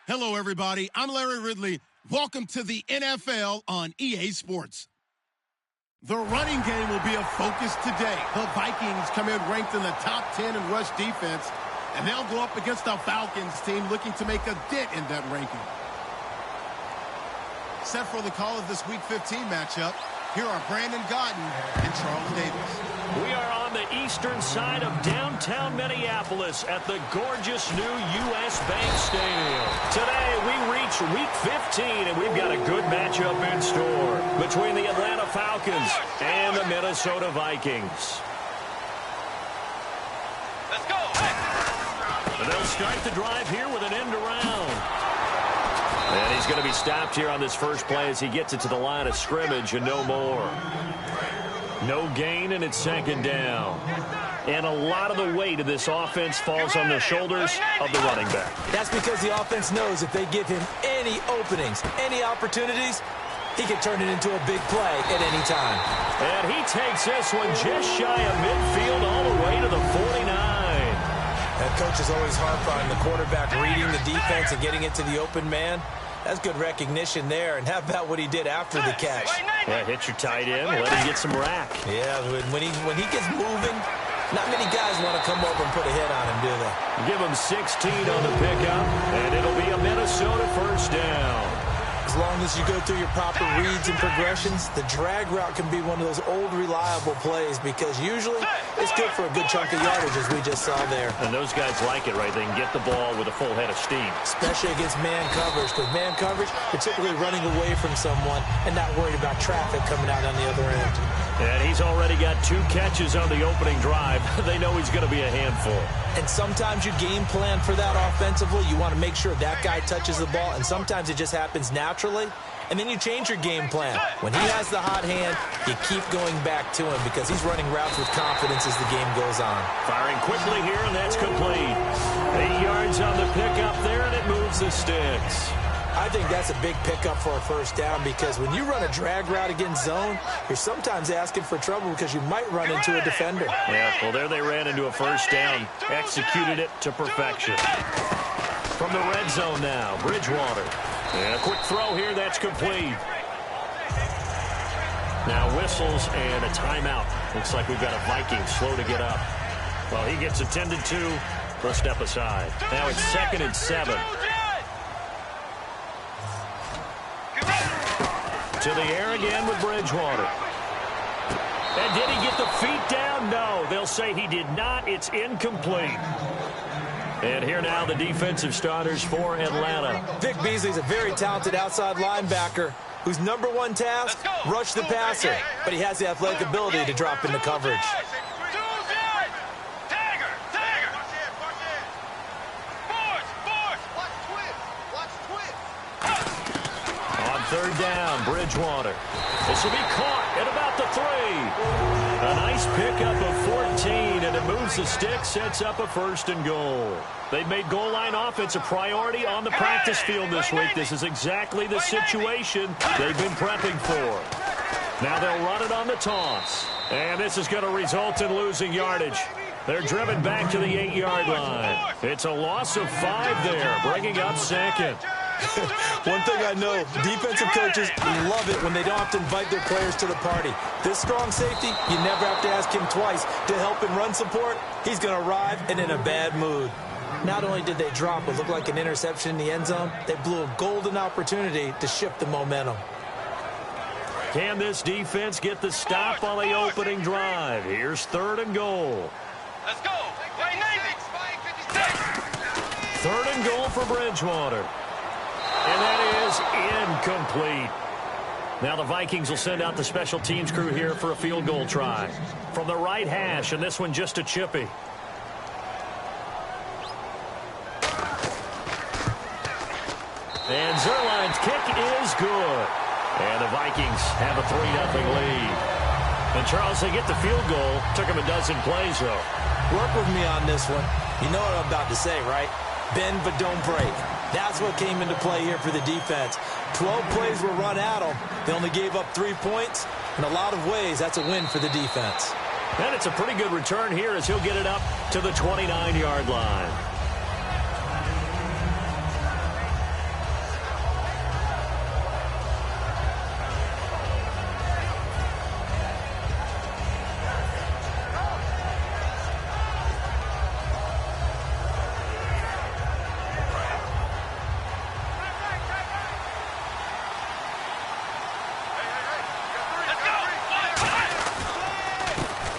Hello, everybody. I'm Larry Ridley. Welcome to the NFL on EA Sports. The running game will be a focus today. The Vikings come in ranked in the top 10 in rush defense, and they'll go up against the Falcons team looking to make a dent in that ranking. Set for the call of this Week 15 matchup, here are Brandon Gaudin and Charles Davis. We are on the eastern side of downtown Minneapolis at the gorgeous new U.S. Bank Stadium. Today we reach Week 15, and we've got a good matchup in store between the Atlanta Falcons and the Minnesota Vikings. Let's go! Hey. And they'll start the drive here with an end around. And he's going to be stopped here on this first play as he gets it to the line of scrimmage and no more. No gain, and it's second down. And a lot of the weight of this offense falls on the shoulders of the running back. That's because the offense knows if they give him any openings, any opportunities, he can turn it into a big play at any time. And he takes this one just shy of midfield all the way to the 49. That coach is always harp on the quarterback reading the defense and getting it to the open man. That's good recognition there. And how about what he did after the catch? Yeah, hit your tight end, let him get some rack. Yeah, when he gets moving, not many guys want to come over and put a hit on him, do they? Give him 16 on the pickup, and it'll be a Minnesota first down. As long as you go through your proper reads and progressions, the drag route can be one of those old reliable plays because usually it's good for a good chunk of yardage, as we just saw there. And those guys like it, right? They can get the ball with a full head of steam. Especially against man coverage, because man coverage, you're typically running away from someone and not worried about traffic coming out on the other end. And he's already got 2 catches on the opening drive. They know he's going to be a handful. And sometimes you game plan for that offensively. You want to make sure that guy touches the ball, and sometimes it just happens naturally. And then you change your game plan. When he has the hot hand, you keep going back to him because he's running routes with confidence as the game goes on. Firing quickly here, and that's complete. 8 yards on the pickup there, and it moves the sticks. I think that's a big pickup for a first down because when you run a drag route against zone, you're sometimes asking for trouble because you might run into a defender. Yeah, well, there they ran into a first down. Executed it to perfection. From the red zone now, Bridgewater. And a quick throw here, that's complete. Now whistles and a timeout. Looks like we've got a Viking slow to get up. Well, he gets attended to. Let's step aside. Now it's 2nd and 7. To the air again with Bridgewater. And did he get the feet down? No, they'll say he did not. It's incomplete. And here now the defensive starters for Atlanta. Vic Beasley's a very talented outside linebacker whose #1 task, rush the passer. But he has the athletic ability to drop into coverage. Third down, Bridgewater. This will be caught at about the 3. A nice pickup of 14, and it moves the stick, sets up a 1st and goal. They've made goal line offense a priority on the practice field this week. This is exactly the situation they've been prepping for. Now they'll run it on the toss. And this is going to result in losing yardage. They're driven back to the 8-yard line. It's a loss of 5 there, bringing up 2nd. One thing I know, defensive coaches love it when they don't have to invite their players to the party. This strong safety, you never have to ask him twice to help in run support. He's going to arrive and in a bad mood. Not only did they drop what looked like an interception in the end zone, they blew a golden opportunity to shift the momentum. Can this defense get the stop on the opening drive? Here's 3rd and goal. Let's go. 3rd and goal for Bridgewater. And that is incomplete. Now the Vikings will send out the special teams crew here for a field goal try. From the right hash, and this one just a chippy. And Zerline's kick is good. And the Vikings have a 3-0 lead. And Charles, they get the field goal. Took them a dozen plays, though. Work with me on this one. You know what I'm about to say, right? Bend but don't break. That's what came into play here for the defense. 12 plays were run at them. They only gave up 3 points. In a lot of ways, that's a win for the defense. And it's a pretty good return here as he'll get it up to the 29-yard line.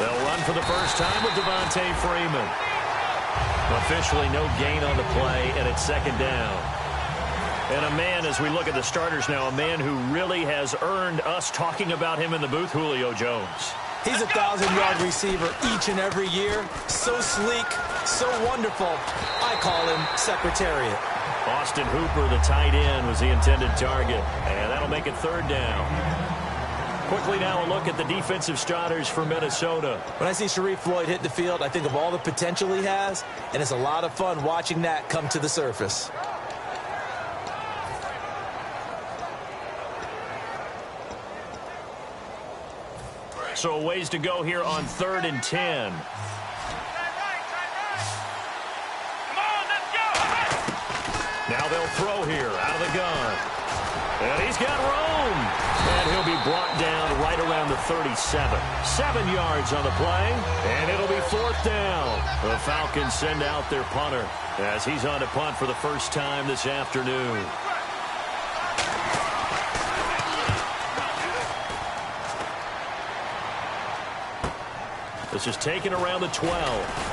They'll run for the first time with Devontae Freeman. Officially no gain on the play, and it's second down. And a man, as we look at the starters now, a man who really has earned us talking about him in the booth, Julio Jones. He's a 1,000-yard receiver each and every year. So sleek, so wonderful. I call him Secretariat. Austin Hooper, the tight end, was the intended target. And that'll make it third down. Quickly now a look at the defensive starters for Minnesota. When I see Sharif Floyd hit the field, I think of all the potential he has, and it's a lot of fun watching that come to the surface. So a ways to go here on 3rd and 10. Now they'll throw here out of the gun. And he's got room. And he'll be brought down right around the 37. 7 yards on the play. And it'll be 4th down. The Falcons send out their punter as he's on to punt for the first time this afternoon. This is taken around the 12.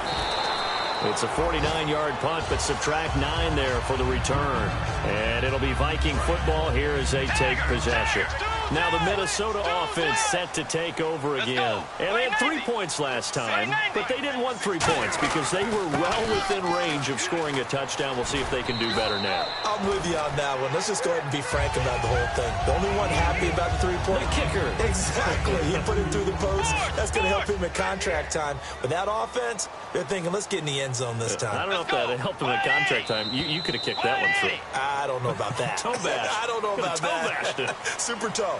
It's a 49-yard punt, but subtract 9 there for the return. And it'll be Viking football here as they take possession. Now the Minnesota offense set to take over again. And they had 3 points last time, but they didn't want 3 points because they were well within range of scoring a touchdown. We'll see if they can do better now. I'm with you on that one. Let's just go ahead and be frank about the whole thing. The only one happy about the 3-point kicker. Exactly. He put it through the post. That's going to help him in contract time. But that offense, they're thinking, let's get in the end zone this time. I don't know if that helped him in contract time. You could have kicked that one through. I don't know about that. Toe bash. I don't know about that. Toe bashed it. Super toe.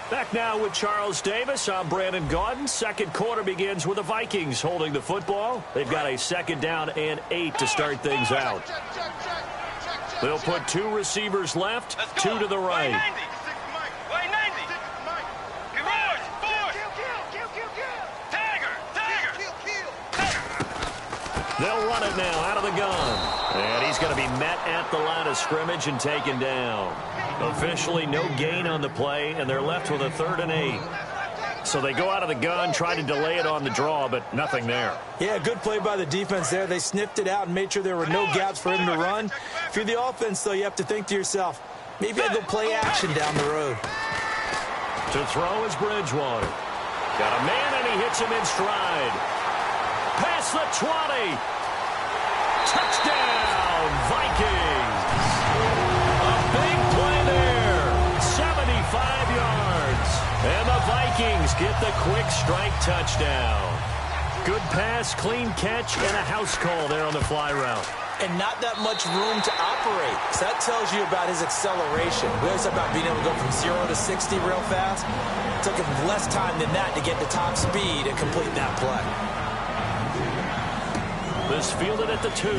Back now with Charles Davis. I'm Brandon Gaudin. Second quarter begins with the Vikings holding the football. They've got a 2nd down and 8 to start things out. They'll put 2 receivers left, 2 to the right. They'll run it now out of the gun. And he's going to be met at the line of scrimmage and taken down. Officially no gain on the play, and they're left with a 3rd and 8. So they go out of the gun, try to delay it on the draw, but nothing there. Yeah, good play by the defense there. They sniffed it out and made sure there were no gaps for him to run. If you're the offense, though, you have to think to yourself, maybe I go play action down the road. To throw is Bridgewater. Got a man, and he hits him in stride. Past the 20. Touchdown, Vikings. A big play there. 75 yards. And the Vikings get the quick strike touchdown. Good pass, clean catch, and a house call there on the fly route. And not that much room to operate. So that tells you about his acceleration. We always talk about being able to go from 0 to 60 real fast. It took him less time than that to get to top speed and complete that play. This fielded at the 2.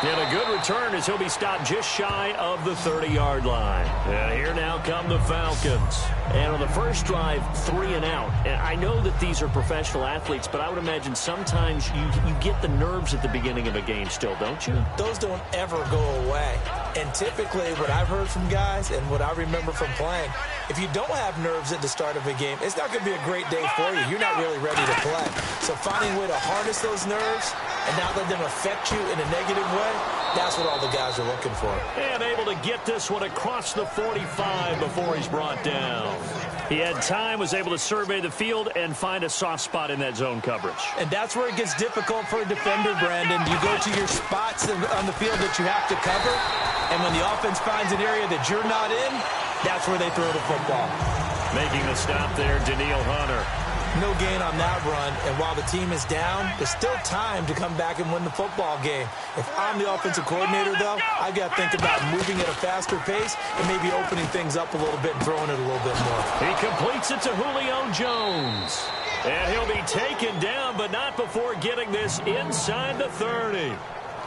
And a good return as he'll be stopped just shy of the 30-yard line. And here now come the Falcons. And on the first drive, 3 and out. And I know that these are professional athletes, but I would imagine sometimes you get the nerves at the beginning of a game still, don't you? Those don't ever go away. And typically what I've heard from guys and what I remember from playing, if you don't have nerves at the start of a game, it's not going to be a great day for you. You're not really ready to play. So finding a way to harness those nerves and not let them affect you in a negative way, that's what all the guys are looking for. And able to get this one across the 45 before he's brought down. He had time, was able to survey the field and find a soft spot in that zone coverage. And that's where it gets difficult for a defender, Brandon. You go to your spots on the field that you have to cover, and when the offense finds an area that you're not in, that's where they throw the football. Making the stop there, Danielle Hunter. No gain on that run, and while the team is down, there's still time to come back and win the football game. If I'm the offensive coordinator, though, I've got to think about moving at a faster pace and maybe opening things up a little bit and throwing it a little bit more. He completes it to Julio Jones. And he'll be taken down, but not before getting this inside the 30.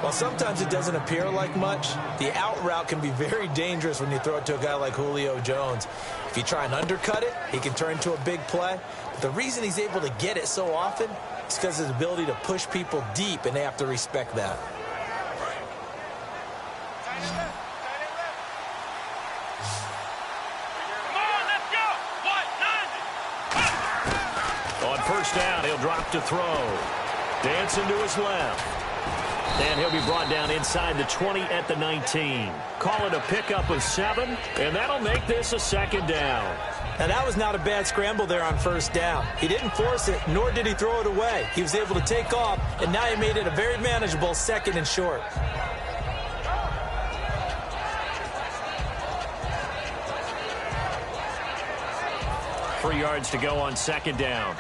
While sometimes it doesn't appear like much, the out route can be very dangerous when you throw it to a guy like Julio Jones. If you try and undercut it, he can turn into a big play. But the reason he's able to get it so often is because of his ability to push people deep, and they have to respect that. first down. He'll drop to throw. Dancing to his left. And he'll be brought down inside the 20 at the 19. Call it a pickup of 7, and that'll make this a second down. Now, that was not a bad scramble there on first down. He didn't force it, nor did he throw it away. He was able to take off, and now he made it a very manageable second and short. Three yards to go on second down.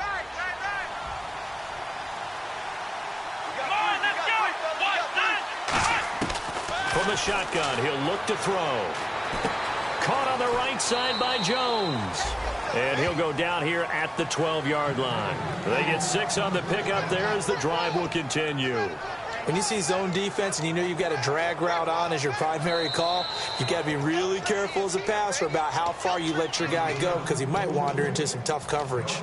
From the shotgun, he'll look to throw. Caught on the right side by Jones. And he'll go down here at the 12-yard line. They get 6 on the pickup there as the drive will continue. When you see zone defense and you know you've got a drag route on as your primary call, you've got to be really careful as a passer about how far you let your guy go because he might wander into some tough coverage.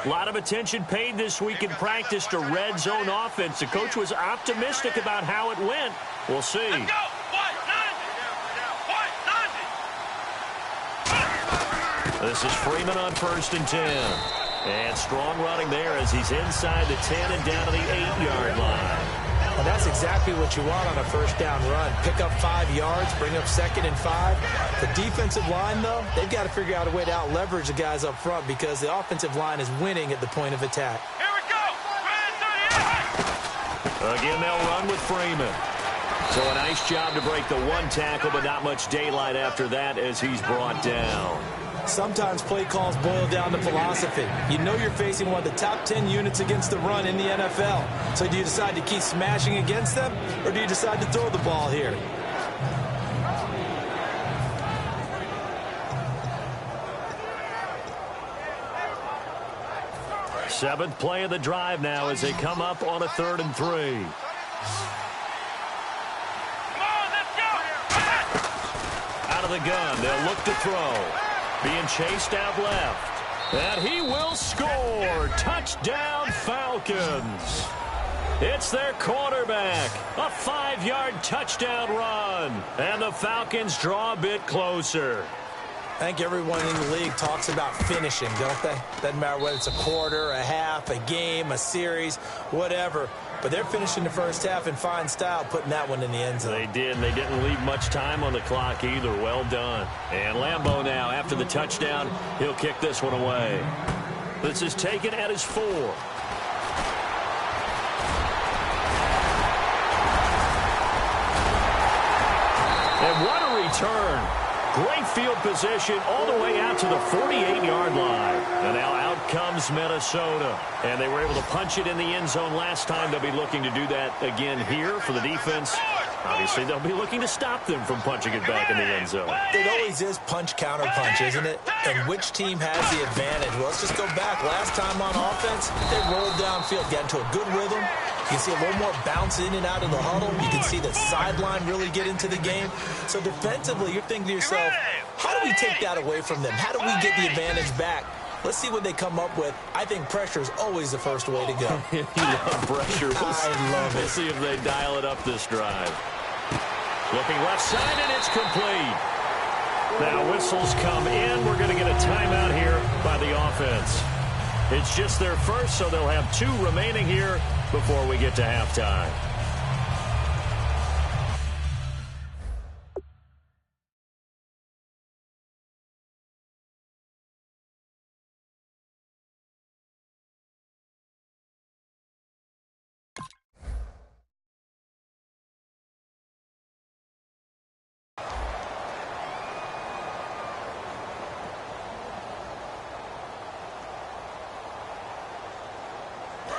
A lot of attention paid this week in practice to red zone offense. The coach was optimistic about how it went. We'll see. Let's go. This is Freeman on 1st and 10. And strong running there as he's inside the 10 and down to the 8-yard line. Well, that's exactly what you want on a first down run. Pick up 5 yards, bring up 2nd and 5. The defensive line, though, they've got to figure out a way to out-leverage the guys up front because the offensive line is winning at the point of attack. Here we go. Again, they'll run with Freeman. So a nice job to break the one tackle, but not much daylight after that as he's brought down. Sometimes play calls boil down to philosophy. You know you're facing one of the top 10 units against the run in the NFL. So do you decide to keep smashing against them, or do you decide to throw the ball here? Seventh play of the drive now as they come up on a 3rd and 3. Out of the gun, they'll look to throw. Being chased out left. And he will score. Touchdown, Falcons. It's their quarterback. A 5-yard touchdown run. And the Falcons draw a bit closer. I think everyone in the league talks about finishing, don't they? Doesn't matter whether it's a quarter, a half, a game, a series, whatever. But they're finishing the first half in fine style, putting that one in the end zone. They did, and they didn't leave much time on the clock either. Well done. And Lambeau now, after the touchdown, he'll kick this one away. This is taken at his 4. And what a return. Great field position all the way out to the 48-yard line. And now out comes Minnesota. And they were able to punch it in the end zone last time. They'll be looking to do that again here for the defense. Obviously, they'll be looking to stop them from punching it back in the end zone. It always is punch-counter-punch, isn't it? And which team has the advantage? Well, let's just go back. Last time on offense, they rolled downfield, got into a good rhythm. You can see a little more bounce in and out of the huddle. You can see the sideline really get into the game. So defensively, you're thinking to yourself, how do we take that away from them? How do we get the advantage back? Let's see what they come up with. I think pressure is always the first way to go. You love pressure. I love it. We'll see if they dial it up this drive. Looking left side, and it's complete. Now whistles come in. We're going to get a timeout here by the offense. It's just their first, so they'll have 2 remaining here before we get to halftime.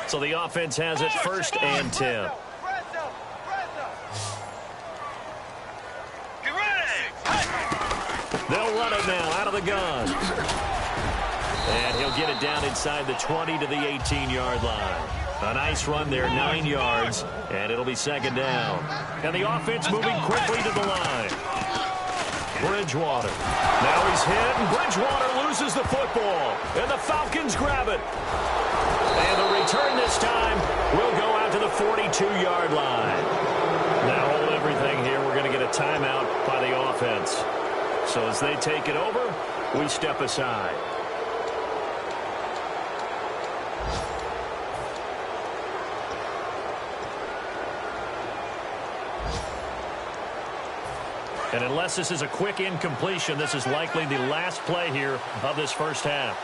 So the offense has it 1st and 10. They'll run it now out of the gun. And he'll get it down inside the 20 to the 18-yard line. A nice run there, 9 yards, and it'll be 2nd down. And the offense moving quickly to the line. Bridgewater. Now he's hit, and Bridgewater loses the football. And the Falcons grab it. And the return this time will go out to the 42-yard line. Now hold everything here. We're going to get a timeout by the offense. So as they take it over, we step aside. And unless this is a quick incompletion, this is likely the last play here of this first half.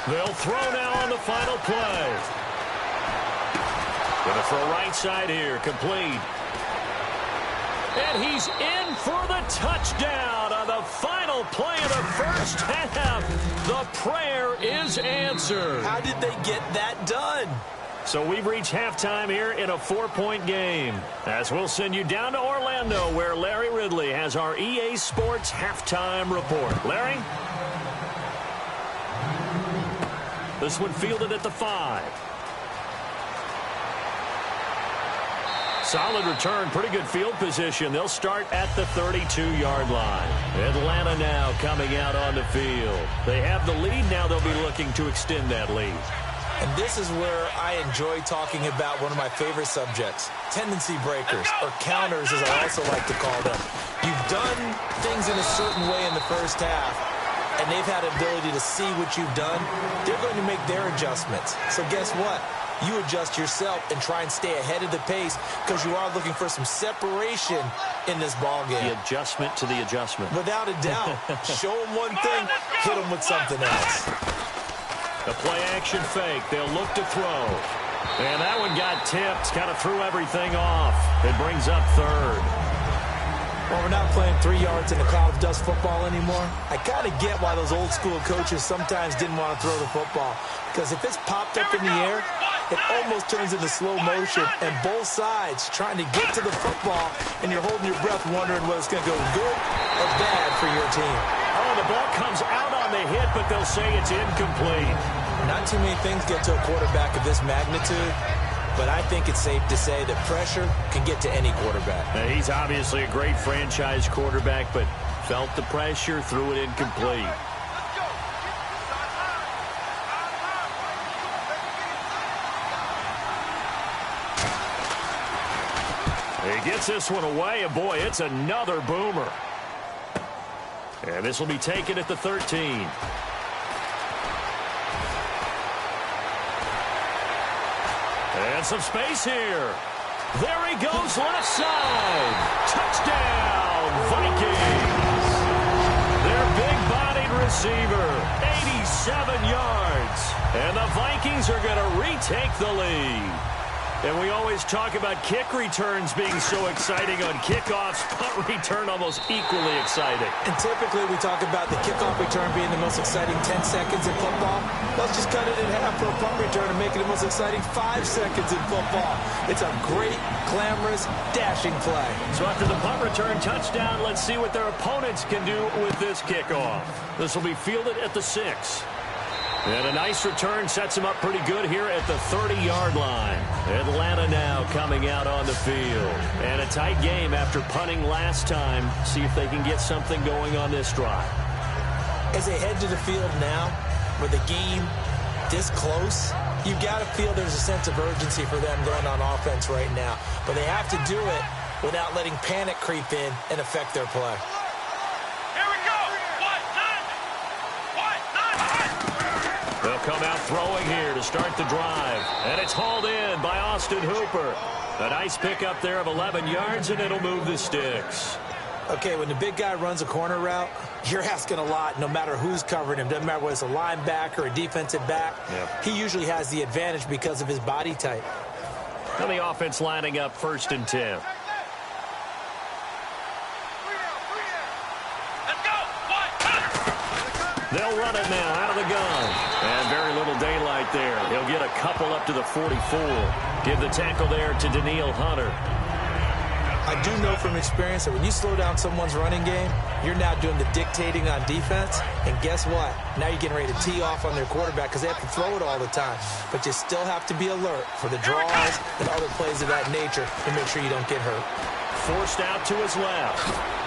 They'll throw now on the final play. Going to throw right side here, complete. And he's in for the touchdown on the final play of the first half. The prayer is answered. How did they get that done? So we've reached halftime here in a 4-point game. As we'll send you down to Orlando, where Larry Ridley has our EA Sports halftime report. Larry? This one fielded at the 5. Solid return, pretty good field position. They'll start at the 32-yard line. Atlanta now coming out on the field. They have the lead. Now they'll be looking to extend that lead. And this is where I enjoy talking about one of my favorite subjects, tendency breakers, or counters as I also like to call them. You've done things in a certain way in the first half, and they've had ability to see what you've done. They're going to make their adjustments. So guess what? You adjust yourself and try and stay ahead of the pace because you are looking for some separation in this ball game. The adjustment to the adjustment. Without a doubt. Show them one thing, hit them with something else. The play-action fake. They'll look to throw. And that one got tipped. Kind of threw everything off. It brings up third. Well, we're not playing 3 yards in a cloud of dust football anymore. I kind of get why those old-school coaches sometimes didn't want to throw the football. Because if it's popped up in the air, it almost turns into slow motion. And both sides trying to get to the football, and you're holding your breath wondering whether it's going to go good or bad for your team. Oh, the ball comes out on the hit, but they'll say it's incomplete. Not too many things get to a quarterback of this magnitude, but I think it's safe to say that pressure can get to any quarterback. Now, he's obviously a great franchise quarterback, but felt the pressure, threw it incomplete. He gets this one away, and boy, it's another boomer. And this will be taken at the 13. And some space here. There he goes, left side. Touchdown, Vikings. Their big-bodied receiver, 87 yards. And the Vikings are going to retake the lead. And we always talk about kick returns being so exciting on kickoffs. Punt return almost equally exciting. And typically we talk about the kickoff return being the most exciting 10 seconds in football. Let's just cut it in half for a punt return and make it the most exciting 5 seconds in football. It's a great, glamorous, dashing play. So after the punt return touchdown, let's see what their opponents can do with this kickoff. This will be fielded at the 6. And a nice return sets him up pretty good here at the 30-yard line. Atlanta now coming out on the field. And a tight game after punting last time. See if they can get something going on this drive. As they head to the field now, with the game this close, you've got to feel there's a sense of urgency for them going on offense right now. But they have to do it without letting panic creep in and affect their play. They'll come out throwing here to start the drive. And it's hauled in by Austin Hooper. A nice pickup there of 11 yards, and it'll move the sticks. Okay, when the big guy runs a corner route, you're asking a lot no matter who's covering him. Doesn't matter whether it's a linebacker or a defensive back. Yep. He usually has the advantage because of his body type. And the offense lining up 1st and 10. They'll run it now out of the gun. And very little daylight there. He'll get a couple up to the 44. Give the tackle there to Daniil Hunter. I do know from experience that when you slow down someone's running game, you're now doing the dictating on defense. And guess what? Now you're getting ready to tee off on their quarterback because they have to throw it all the time. But you still have to be alert for the draws and other plays of that nature to make sure you don't get hurt. Forced out to his left.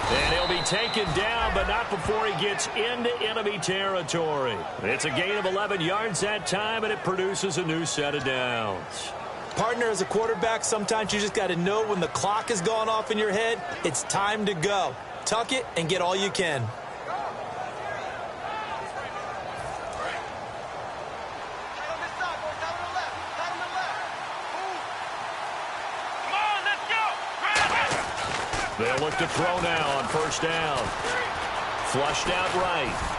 And he'll be taken down, but not before he gets into enemy territory. It's a gain of 11 yards that time, and it produces a new set of downs. Partner, as a quarterback, sometimes you just got to know when the clock has gone off in your head, it's time to go. Tuck it and get all you can. They'll look to throw now on first down. Flushed out right.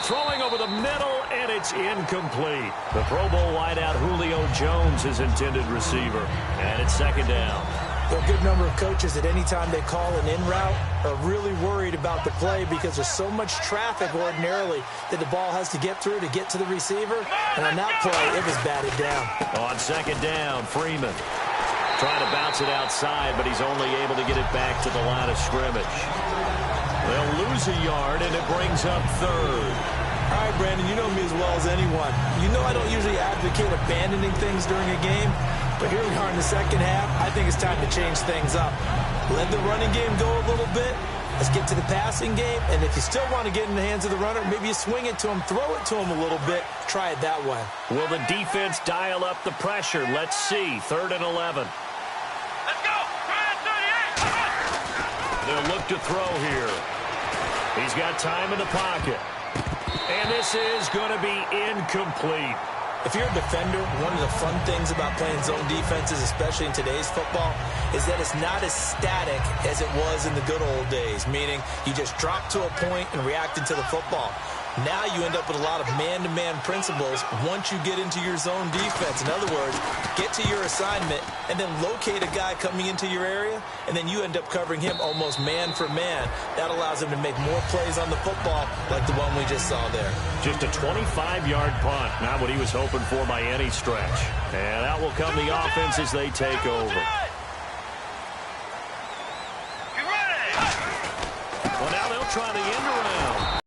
Throwing over the middle, and it's incomplete. The Pro Bowl wideout Julio Jones is intended receiver. And it's second down. A good number of coaches at any time they call an in route are really worried about the play because there's so much traffic ordinarily that the ball has to get through to get to the receiver. And on that play, it was batted down. On second down, Freeman trying to bounce it outside, but he's only able to get it back to the line of scrimmage. They'll lose a yard, and it brings up third. All right, Brandon, you know me as well as anyone. You know I don't usually advocate abandoning things during a game, but here we are in the second half. I think it's time to change things up. Let the running game go a little bit. Let's get to the passing game, and if you still want to get in the hands of the runner, maybe you swing it to him, throw it to him a little bit. Try it that way. Will the defense dial up the pressure? Let's see. 3rd and 11. Let's go. 38. They'll look to throw here. He's got time in the pocket. And this is going to be incomplete. If you're a defender, one of the fun things about playing zone defenses, especially in today's football, is that it's not as static as it was in the good old days, meaning you just drop to a point and react into the football. Now you end up with a lot of man-to-man principles once you get into your zone defense. In other words, get to your assignment and then locate a guy coming into your area, and then you end up covering him almost man for man. That allows him to make more plays on the football like the one we just saw there. Just a 25-yard punt, not what he was hoping for by any stretch. And out will come the offense as they take over. Well, now they'll try the end around.